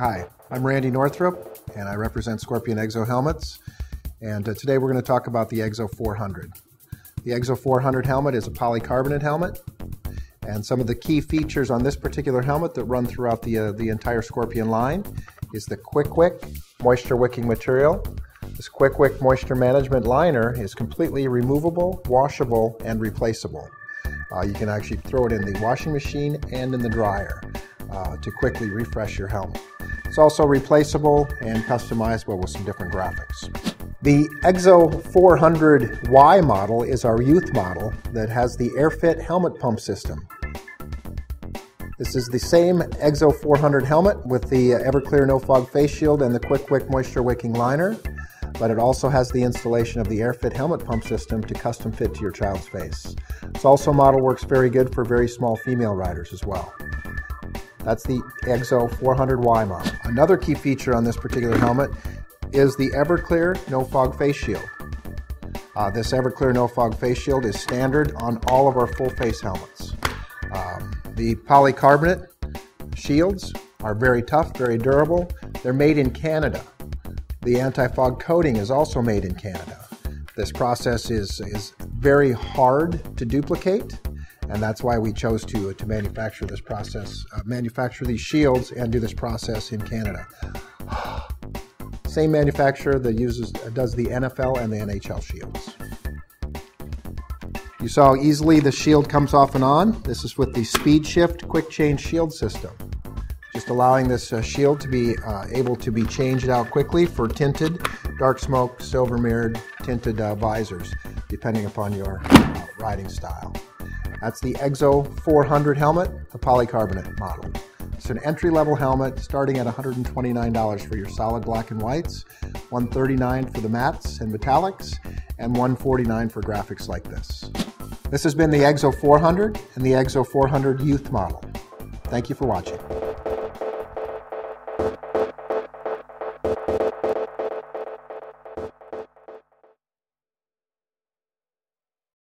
Hi, I'm Randy Northrup, and I represent Scorpion Exo Helmets. And today we're going to talk about the Exo 400. The Exo 400 helmet is a polycarbonate helmet, and some of the key features on this particular helmet that run throughout the entire Scorpion line is the Quick Wick moisture wicking material. This Quick Wick moisture management liner is completely removable, washable, and replaceable. You can actually throw it in the washing machine and in the dryer to quickly refresh your helmet. It's also replaceable and customizable with some different graphics. The Exo 400Y model is our youth model that has the AirFit helmet pump system. This is the same Exo 400 helmet with the Everclear No Fog face shield and the Quick Wick moisture wicking liner, but it also has the installation of the AirFit helmet pump system to custom fit to your child's face. This also model works very good for very small female riders as well. That's the Exo 400Y model. Another key feature on this particular helmet is the Everclear No Fog face shield. This Everclear No Fog face shield is standard on all of our full face helmets. The polycarbonate shields are very tough, very durable. They're made in Canada. The anti-fog coating is also made in Canada. This process is very hard to duplicate, and that's why we chose to manufacture this process, manufacture these shields and do this process in Canada. Same manufacturer that does the NFL and the NHL shields. You saw how easily the shield comes off and on. This is with the Speed Shift Quick Change Shield System. Just allowing this shield to be able to be changed out quickly for tinted, dark smoke, silver mirrored, tinted visors, depending upon your riding style. That's the Exo 400 helmet, the polycarbonate model. It's an entry-level helmet starting at $129 for your solid black and whites, $139 for the mattes and metallics, and $149 for graphics like this. This has been the Exo 400 and the Exo 400 Youth model. Thank you for watching.